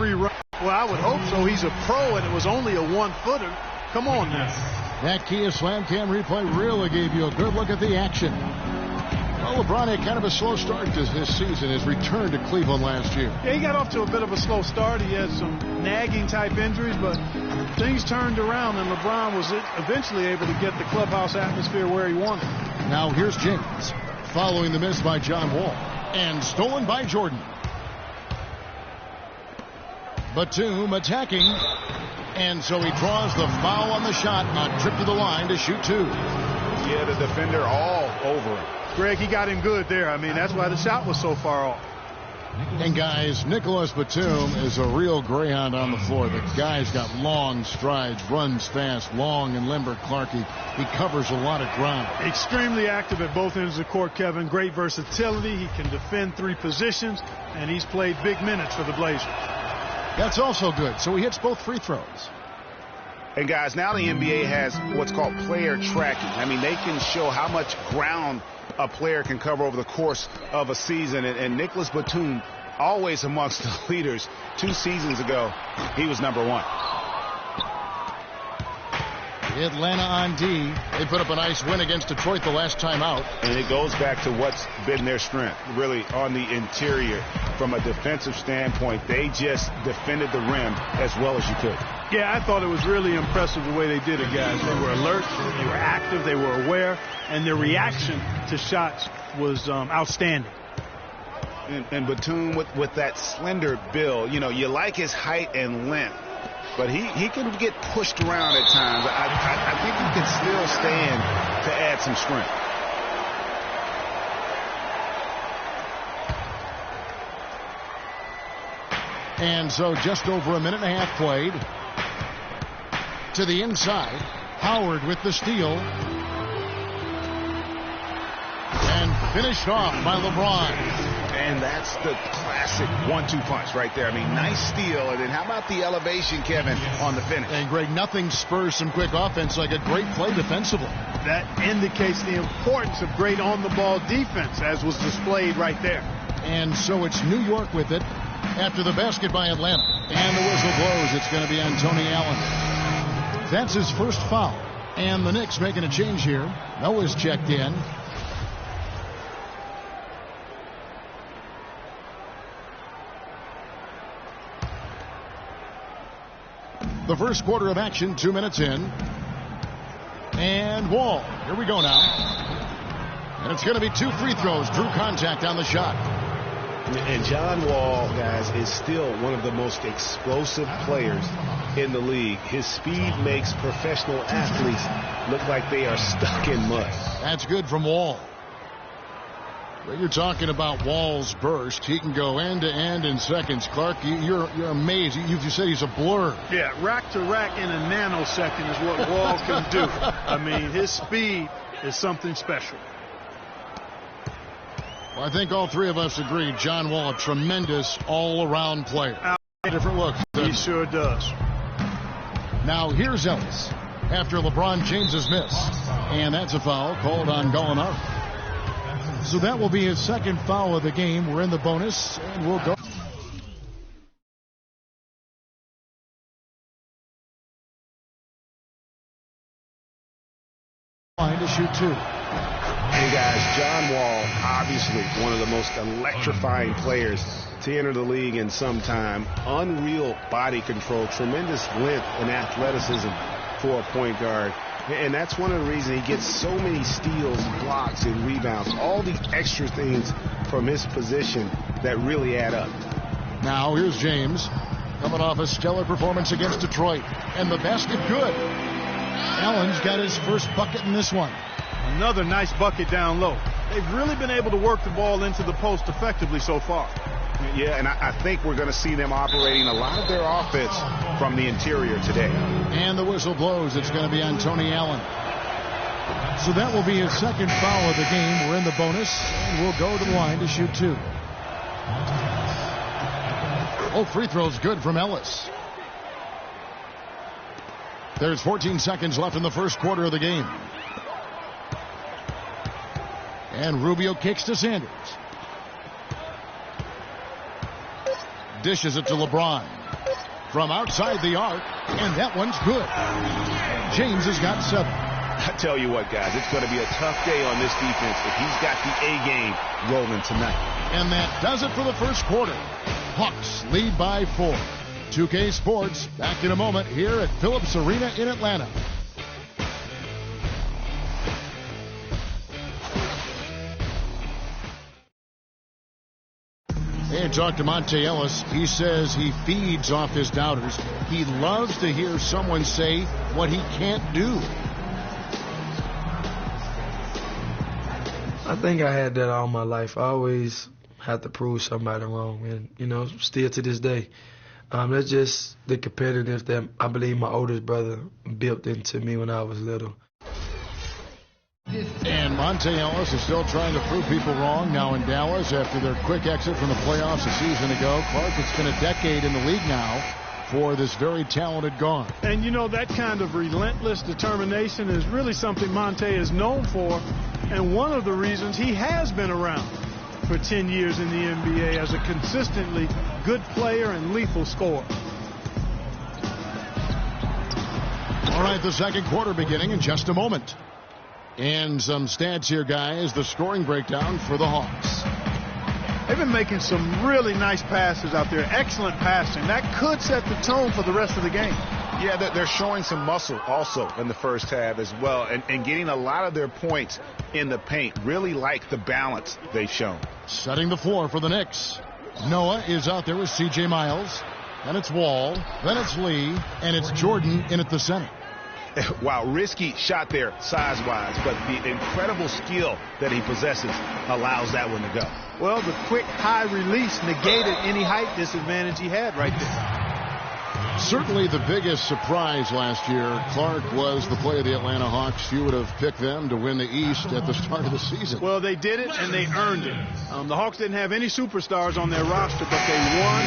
free run. Well, I would hope so. He's a pro, and it was only a one-footer. Come on now. That Kia Slam Cam replay really gave you a good look at the action. Well, LeBron had kind of a slow start to this season. His return to Cleveland last year. Yeah, he got off to a bit of a slow start. He had some nagging type injuries, but things turned around, and LeBron was eventually able to get the clubhouse atmosphere where he wanted. Now here's James, following the miss by John Wall, and stolen by Jordan. Batum attacking, and so he draws the foul on the shot, a trip to the line to shoot two. Yeah, the defender all over him. Greg, he got him good there. I mean, that's why the shot was so far off. And guys, Nicholas Batum is a real greyhound on the floor. The guy's got long strides, runs fast, long and limber. Clarkie, he covers a lot of ground. Extremely active at both ends of the court, Kevin. Great versatility. He can defend three positions, and he's played big minutes for the Blazers. That's also good. So he hits both free throws. And guys, now the NBA has what's called player tracking. I mean, they can show how much ground a player can cover over the course of a season. And Nicholas Batum, always amongst the leaders. 2 seasons ago, he was number 1. Atlanta on D. They put up a nice win against Detroit the last time out. And it goes back to what's been their strength, really, on the interior. From a defensive standpoint, they just defended the rim as well as you could. Yeah, I thought it was really impressive the way they did it, guys. They were alert, they were active, they were aware, and their reaction to shots was outstanding. And Batum with that slender build, you know, you like his height and length, but he can get pushed around at times. I think he can still stand to add some strength. And so just over a minute and a half played. To the inside. Howard with the steal. And finished off by LeBron. And that's the classic 1-2 punch right there. I mean, nice steal. And then how about the elevation, Kevin, on the finish? And Greg, nothing spurs some quick offense like a great play defensively. That indicates the importance of great on-the-ball defense, as was displayed right there. And so it's New York with it after the basket by Atlanta. And the whistle blows. It's going to be on Tony Allen. That's his first foul. And the Knicks making a change here. Noah's checked in. The first quarter of action, 2 minutes in. And Wall. Here we go now. And it's going to be 2 free throws. Drew contact on the shot. And John Wall, guys, is still one of the most explosive players in the league. His speed makes professional athletes look like they are stuck in mud. That's good from Wall. When you're talking about Wall's burst, he can go end to end in seconds. Clark, you're amazed. You said he's a blur. Yeah, rack to rack in a nanosecond is what Wall can do. I mean, his speed is something special. Well, I think all three of us agree John Wall, a tremendous all-around player. Different look. He sure does. Now here's Ellis after LeBron James's miss. And that's a foul called on Gallinari. So that will be his second foul of the game. We're in the bonus, and we'll go. Line to shoot 2. Hey guys, John Wall, obviously one of the most electrifying players to enter the league in some time. Unreal body control, tremendous length and athleticism for a point guard. And that's one of the reasons he gets so many steals, blocks, and rebounds. All these extra things from his position that really add up. Now here's James coming off a stellar performance against Detroit. And the basket good. Allen's got his first bucket in this one. Another nice bucket down low. They've really been able to work the ball into the post effectively so far. Yeah, and I think we're going to see them operating a lot of their offense from the interior today. And the whistle blows. It's going to be on Tony Allen. So that will be his second foul of the game. We're in the bonus, and we'll go to the line to shoot 2. Oh, free throws good from Ellis. There's 14 seconds left in the first quarter of the game. And Rubio kicks to Sanders. Dishes it to LeBron. From outside the arc, and that one's good. James has got 7. I tell you what, guys, it's going to be a tough day on this defense if he's got the A game rolling tonight. And that does it for the first quarter. Hawks lead by 4. 2K Sports back in a moment here at Phillips Arena in Atlanta. And talk to Monte Ellis. He says he feeds off his doubters. He loves to hear someone say what he can't do. I think I had that all my life. I always had to prove somebody wrong, and still to this day. That's just the competitiveness that I believe my oldest brother built into me when I was little. And Monte Ellis is still trying to prove people wrong now in Dallas after their quick exit from the playoffs a season ago. Clark, it's been a decade in the league now for this very talented guard. And that kind of relentless determination is really something Monte is known for, and one of the reasons he has been around for 10 years in the NBA as a consistently good player and lethal scorer. All right, the second quarter beginning in just a moment. And some stats here, guys. The scoring breakdown for the Hawks. They've been making some really nice passes out there. Excellent passing. That could set the tone for the rest of the game. Yeah, they're showing some muscle also in the first half as well, and getting a lot of their points in the paint. Really like the balance they've shown. Setting the floor for the Knicks. Noah is out there with C.J. Miles. Then it's Wall. Then it's Lee. And it's Jordan in at the center. Wow, risky shot there size-wise, but the incredible skill that he possesses allows that one to go. Well, the quick high release negated any height disadvantage he had right there. Certainly the biggest surprise last year, Clark, was the play of the Atlanta Hawks. You would have picked them to win the East at the start of the season. Well, they did it, and they earned it. The Hawks didn't have any superstars on their roster, but they won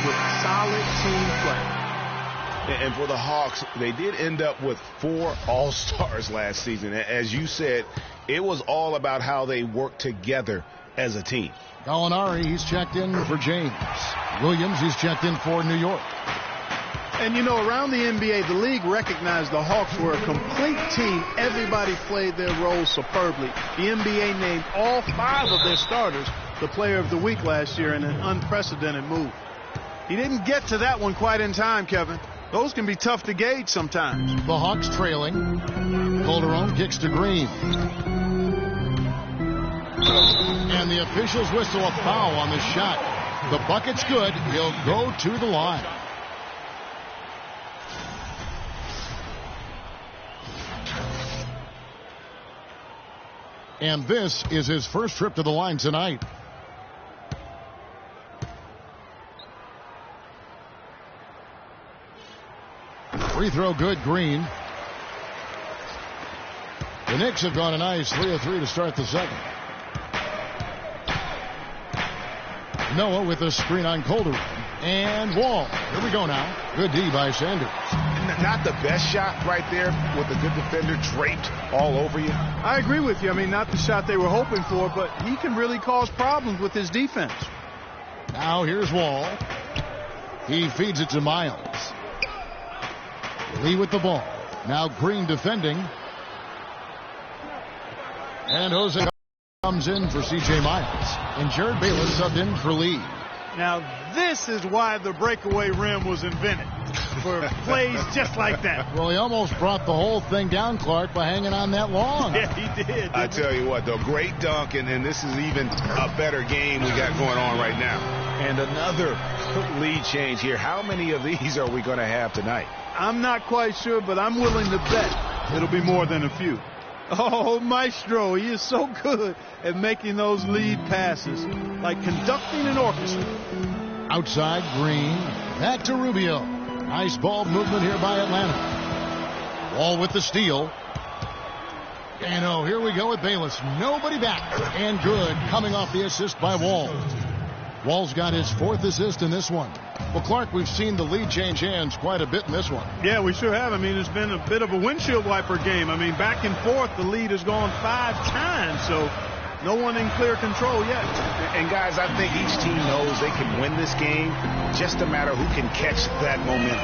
with solid team play. And for the Hawks, they did end up with 4 All-Stars last season. As you said, it was all about how they worked together as a team. Gallinari, he's checked in for James. Williams, he's checked in for New York. And, around the NBA, the league recognized the Hawks were a complete team. Everybody played their roles superbly. The NBA named all 5 of their starters the player of the week last year in an unprecedented move. He didn't get to that one quite in time, Kevin. Those can be tough to gauge sometimes. The Hawks trailing. Calderon kicks to Green. And the officials whistle a foul on the shot. The bucket's good. He'll go to the line. And this is his first trip to the line tonight. Free throw good, Green. The Knicks have gone a nice 3 of 3 to start the second. Noah with a screen on Calderon. And Wall. Here we go now. Good D by Sanders. Not the best shot right there with a good defender draped all over you. I agree with you. Not the shot they were hoping for, but he can really cause problems with his defense. Now here's Wall. He feeds it to Miles. Lee with the ball. Now Green defending. And Jose comes in for C.J. Miles. And Jared Bayless subbed in for Lee. Now this is why the breakaway rim was invented. For plays just like that. Well, he almost brought the whole thing down, Clark, by hanging on that long. Yeah, he did. I tell you what, though, great dunk, and this is even a better game we got going on right now. And another lead change here. How many of these are we going to have tonight? I'm not quite sure, but I'm willing to bet it'll be more than a few. Oh, Maestro, he is so good at making those lead passes, like conducting an orchestra. Outside, Green. Back to Rubio. Nice ball movement here by Atlanta. Wall with the steal. And here we go with Bayless. Nobody back. And good, coming off the assist by Wall. Wall's got his 4th assist in this one. Well, Clark, we've seen the lead change hands quite a bit in this one. Yeah, we sure have. It's been a bit of a windshield wiper game. Back and forth, the lead has gone 5 times. So No one in clear control yet. And guys, I think each team knows they can win this game, just a matter who can catch that momentum.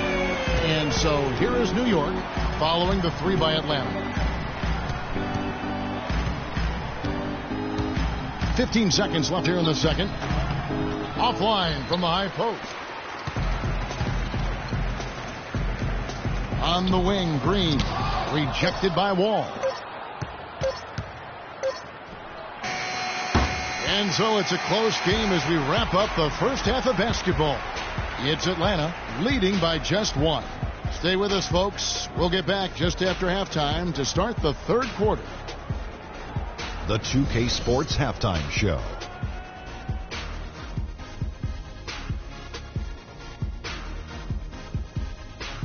And so here is New York following the 3 by Atlanta. 15 seconds left here in the second. Offline from the high post. On the wing, Green. Rejected by Wall. And so it's a close game as we wrap up the first half of basketball. It's Atlanta leading by just 1. Stay with us, folks. We'll get back just after halftime to start the third quarter. The 2K Sports Halftime Show.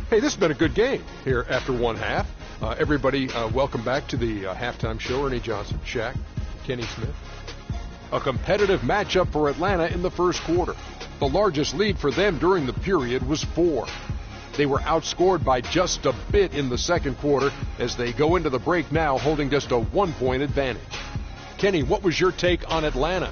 Hey, this has been a good game here after one half. Everybody, welcome back to the halftime show. Ernie Johnson, Shaq, Kenny Smith. A competitive matchup for Atlanta in the first quarter. The largest lead for them during the period was 4. They were outscored by just a bit in the second quarter as they go into the break now holding just a 1-point advantage. Kenny, what was your take on Atlanta?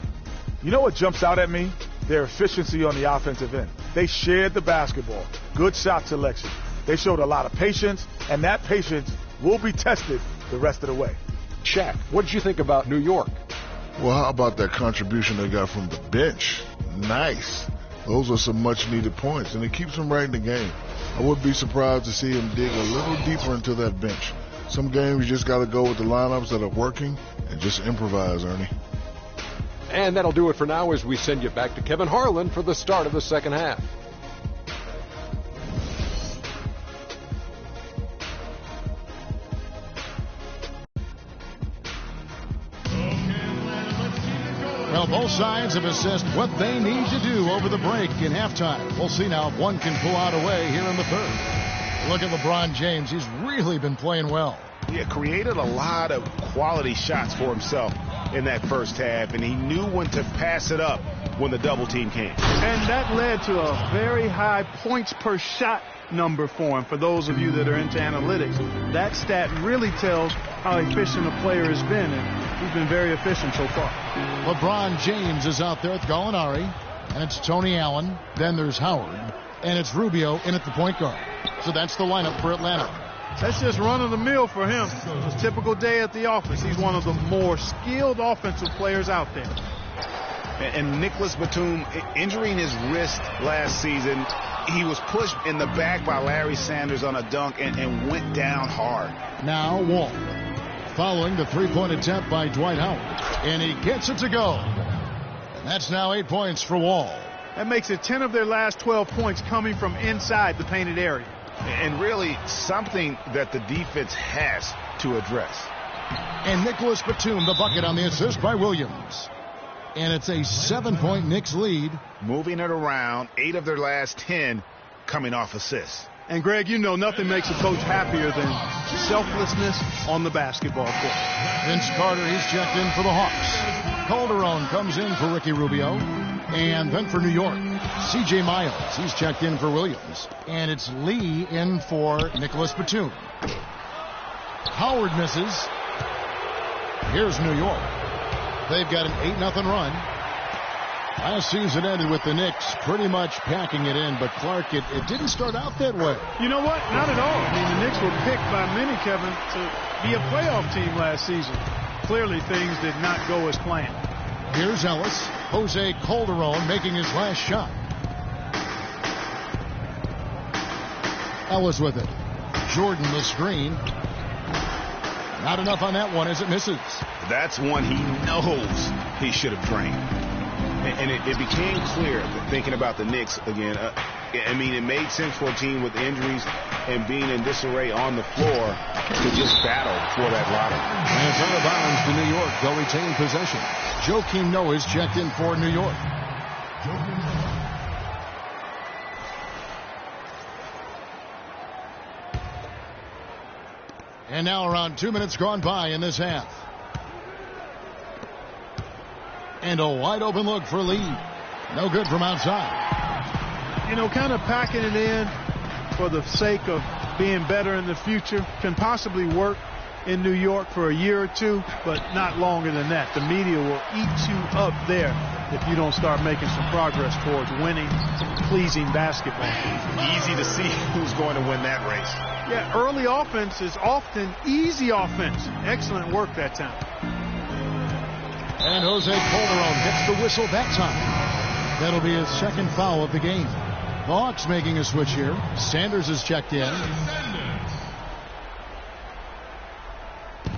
You know what jumps out at me? Their efficiency on the offensive end. They shared the basketball. Good shot selection. They showed a lot of patience, and that patience will be tested the rest of the way. Shaq, what did you think about New York? Well, how about that contribution they got from the bench? Nice. Those are some much-needed points, and it keeps them right in the game. I wouldn't be surprised to see them dig a little deeper into that bench. Some games you just got to go with the lineups that are working and just improvise, Ernie. And that'll do it for now as we send you back to Kevin Harlan for the start of the second half. Well, both sides have assessed what they need to do over the break in halftime. We'll see now if one can pull out away here in the third. Look at LeBron James. He's really been playing well. He created a lot of quality shots for himself in that first half, and he knew when to pass it up when the double team came. And that led to a very high points per shot number for him. For those of you that are into analytics, that stat really tells how efficient a player has been, and he's been very efficient so far. LeBron James is out there with Gallinari, and it's Tony Allen. Then there's Howard, and it's Rubio in at the point guard. So that's the lineup for Atlanta. That's just run-of-the-mill for him. It's a typical day at the office. He's one of the more skilled offensive players out there. And Nicholas Batum, injuring his wrist last season, he was pushed in the back by Larry Sanders on a dunk and went down hard. Now Wall, following the three-point attempt by Dwight Howard, and he gets it to go. And that's now 8 points for Wall. That makes it 10 of their last 12 points coming from inside the painted area. And really something that the defense has to address. And Nicholas Batum, the bucket on the assist by Williams. And it's a 7-point Knicks lead. Moving it around, 8 of their last 10 coming off assists. And, Greg, you know nothing makes a coach happier than selflessness on the basketball court. Vince Carter, he's checked in for the Hawks. Calderon comes in for Ricky Rubio. And then for New York, C.J. Miles, he's checked in for Williams. And it's Lee in for Nicholas Batum. Howard misses. Here's New York. They've got an 8-0 run. Last season ended with the Knicks pretty much packing it in, but Clark, it didn't start out that way. You know what? Not at all. I mean, the Knicks were picked by many, Kevin, to be a playoff team last season. Clearly, things did not go as planned. Here's Ellis. Jose Calderon making his last shot. Ellis with it. Jordan the screen. Not enough on that one as it misses. That's one he knows he should have drained. And it became clear, thinking about the Knicks again, I mean, it made sense for a team with injuries and being in disarray on the floor to just battle for that lottery. And it's out of bounds to New York. They'll retain possession. Joakim Noah is checked in for New York. And now around 2 minutes gone by in this half. And a wide open look for Lee. No good from outside. You know, kind of packing it in for the sake of being better in the future can possibly work. in New York for a year or two, but not longer than that. The media will eat you up there if you don't start making some progress towards winning, pleasing basketball. Easy to see who's going to win that race. Yeah, early offense is often easy offense. Excellent work that time. And Jose Calderon gets the whistle that time. That'll be his second foul of the game. The Hawks making a switch here. Sanders is checked in.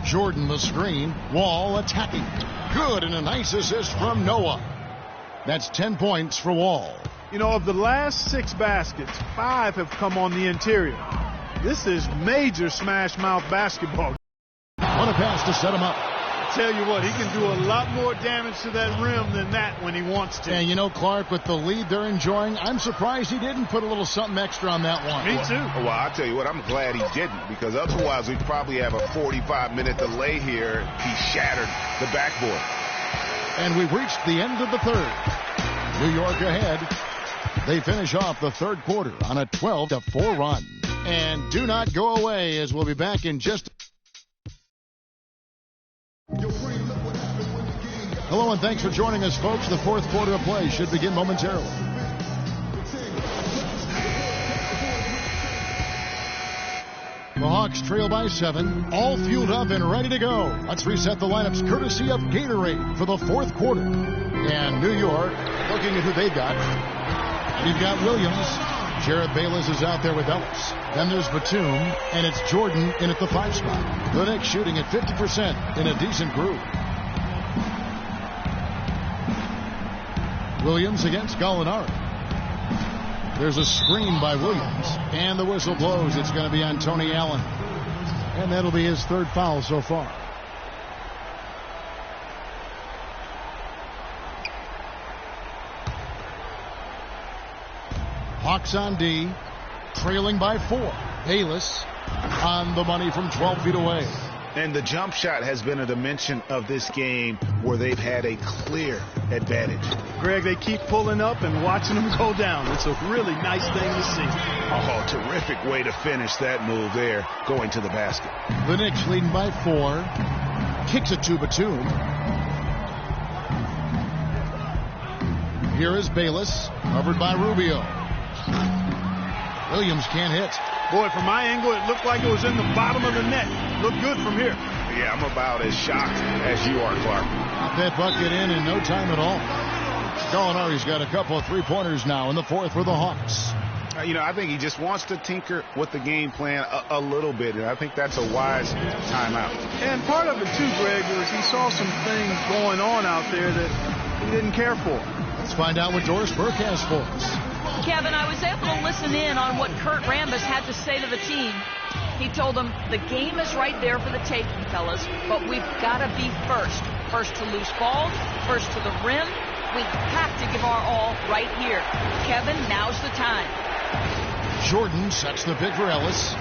Jordan the screen. Wall attacking. Good, and a nice assist from Noah. That's 10 points for Wall. You know, of the last 6 baskets, 5 have come on the interior. This is major smash mouth basketball. What a pass to set him up. Tell you what, he can do a lot more damage to that rim than that when he wants to. And you know, Clark, with the lead they're enjoying, I'm surprised he didn't put a little something extra on that one. Me too. Well, I'll tell you what, I'm glad he didn't, because otherwise we'd probably have a 45-minute delay here. He shattered the backboard. And we've reached the end of the third. New York ahead. They finish off the third quarter on a 12-4 run. And do not go away, as we'll be back in just... Hello and thanks for joining us, folks. The fourth quarter of play should begin momentarily. The Hawks trail by 7, all fueled up and ready to go. Let's reset the lineups courtesy of Gatorade for the fourth quarter. And New York looking at who they've got. You've got Williams. Jared Bayless is out there with Ellis. Then there's Batum, and it's Jordan in at the 5 spot. The Knicks shooting at 50% in a decent groove. Williams against Gallinari. There's a screen by Williams, and the whistle blows. It's going to be on Tony Allen, and that'll be his third foul so far. Hawks on D, trailing by 4. Bayless on the money from 12 feet away. And the jump shot has been a dimension of this game where they've had a clear advantage. Greg, they keep pulling up and watching them go down. It's a really nice thing to see. Oh, terrific way to finish that move there, going to the basket. The Knicks leading by 4. Kicks it to Batum. Here is Bayless, covered by Rubio. Williams can't hit. Boy, from my angle, it looked like it was in the bottom of the net. Looked good from here. Yeah, I'm about as shocked as you are, Clark. Got that bucket in no time at all. Gallinari's got a couple of three-pointers now in the fourth for the Hawks. You know, I think he just wants to tinker with the game plan a little bit, and I think that's a wise timeout. And part of it, too, Greg, was he saw some things going on out there that he didn't care for. Let's find out what Doris Burke has for us. Kevin, I was able to listen in on what Kurt Rambis had to say to the team. He told them, the game is right there for the taking, fellas, but we've got to be first. First to loose balls, first to the rim. We have to give our all right here. Kevin, now's the time. Jordan sets the pick for Ellis.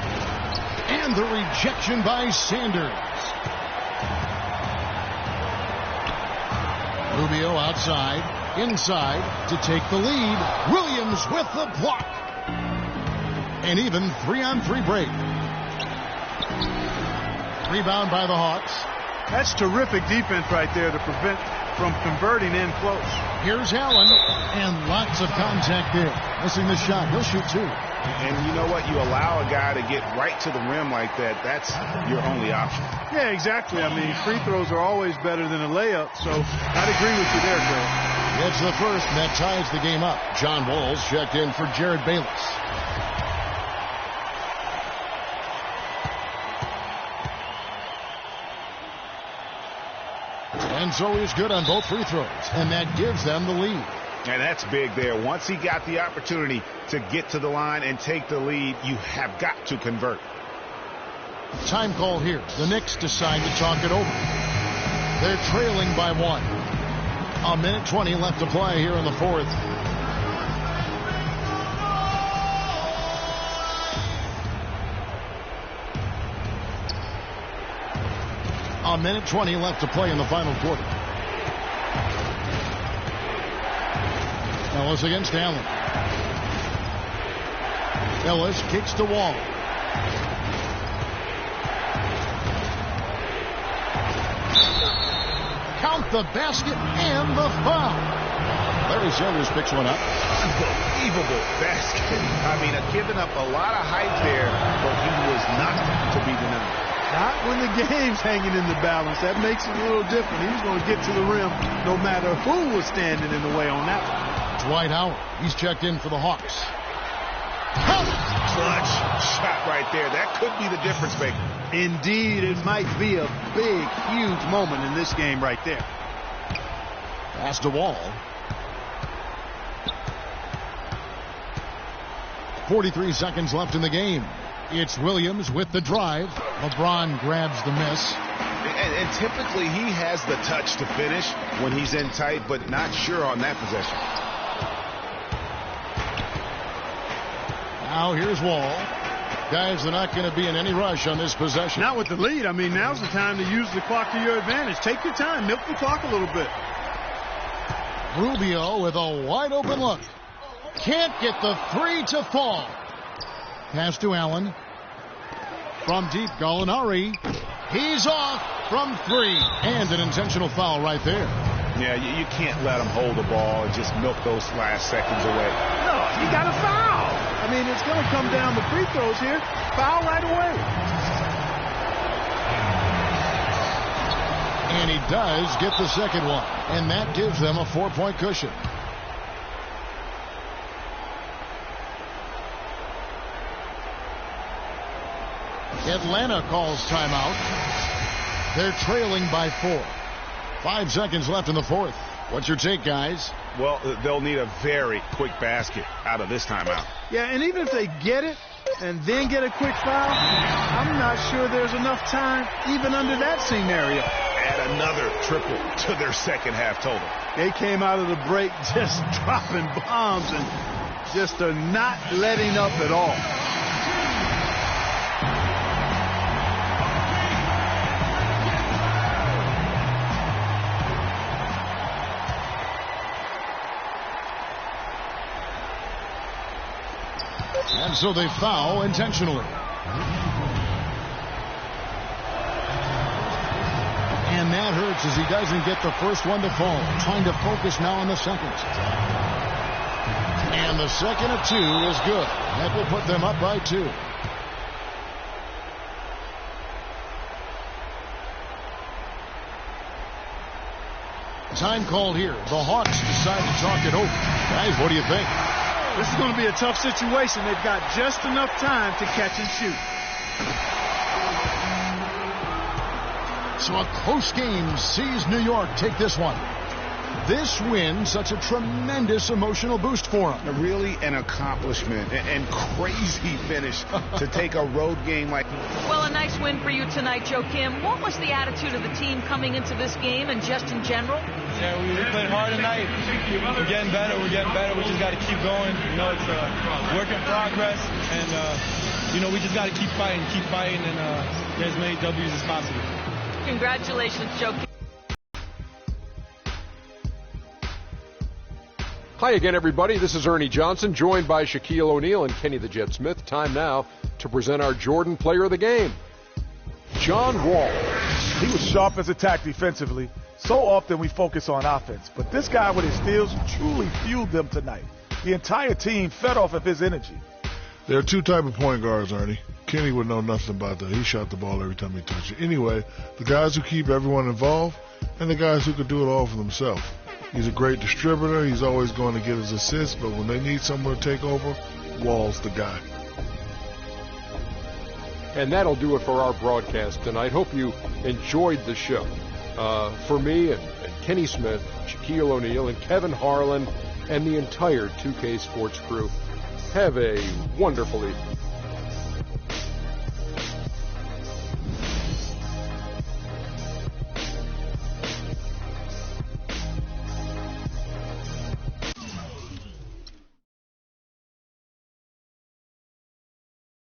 And the rejection by Sanders. Rubio outside. Inside to take the lead. Williams with the block. And even 3-on-3 break. Rebound by the Hawks. That's terrific defense right there to prevent from converting in close. Here's Allen. And lots of contact there. Missing the shot. He'll shoot 2. And you know what? You allow a guy to get right to the rim like that. That's your only option. Yeah, exactly. I mean, free throws are always better than a layup. So I'd agree with you there, Greg. It's the first, and that ties the game up. John Walls checked in for Jared Bayless. And so he's good on both free throws, and that gives them the lead. And that's big there. Once he got the opportunity to get to the line and take the lead, you have got to convert. Time call here. The Knicks decide to talk it over. They're trailing by 1. A minute 20 left to play here in the fourth. A minute 20 left to play in the final quarter. Ellis against Allen. Ellis kicks to Wall. Count the basket and the foul. Larry Sanders picks one up. Unbelievable basket. I mean, giving up a lot of height there, but he was not to be denied. Not when the game's hanging in the balance. That makes it a little different. He was going to get to the rim no matter who was standing in the way on that one. Dwight Howard. He's checked in for the Hawks. Clutch shot right there. That could be the difference maker. Indeed, it might be a big, huge moment in this game right there. Pass to Wall. 43 seconds left in the game. It's Williams with the drive. LeBron grabs the miss. And typically he has the touch to finish when he's in tight, but not sure on that possession. Now here's Wall. Guys, they're not going to be in any rush on this possession. Not with the lead. I mean, now's the time to use the clock to your advantage. Take your time. Milk the clock a little bit. Rubio with a wide open look. Can't get the three to fall. Pass to Allen. From deep, Gallinari. He's off from three. And an intentional foul right there. Yeah, you can't let him hold the ball and just milk those last seconds away. No, you got to foul. I mean, it's going to come down to free throws here. Foul right away. And he does get the second one. And that gives them a 4-point cushion. Atlanta calls timeout. They're trailing by 4. 5 seconds left in the fourth. What's your take, guys? Well, they'll need a very quick basket out of this timeout. Yeah, and even if they get it and then get a quick foul, I'm not sure there's enough time even under that scenario. Add another triple to their second half total. They came out of the break just dropping bombs and just are not letting up at all. And so they foul intentionally. And that hurts as he doesn't get the first one to fall. Trying to focus now on the second. And the second of 2 is good. That will put them up by 2. Time called here. The Hawks decide to talk it over. Guys, what do you think? This is going to be a tough situation. They've got just enough time to catch and shoot. So a close game sees New York take this one. This win, such a tremendous emotional boost for them. Really an accomplishment and crazy finish to take a road game like. Well, a nice win for you tonight, Joe Kim. What was the attitude of the team coming into this game and just in general? Yeah, we played hard tonight. We're getting better. We just got to keep going. You know, it's a work in progress. And, you know, we just got to keep fighting, and get as many W's as possible. Congratulations, Joe Kim. Hi again, everybody. This is Ernie Johnson, joined by Shaquille O'Neal and Kenny the Jet Smith. Time now to present our Jordan Player of the Game, John Wall. He was sharp as attack defensively. So often we focus on offense, but this guy with his steals truly fueled them tonight. The entire team fed off of his energy. There are 2 type of point guards, Ernie. Kenny would know nothing about that. He shot the ball every time he touched it. Anyway, the guys who keep everyone involved and the guys who could do it all for themselves. He's a great distributor. He's always going to get his assists, but when they need someone to take over, Wall's the guy. And that'll do it for our broadcast tonight. Hope you enjoyed the show. For me and Kenny Smith, Shaquille O'Neal, and Kevin Harlan, and the entire 2K Sports crew, have a wonderfully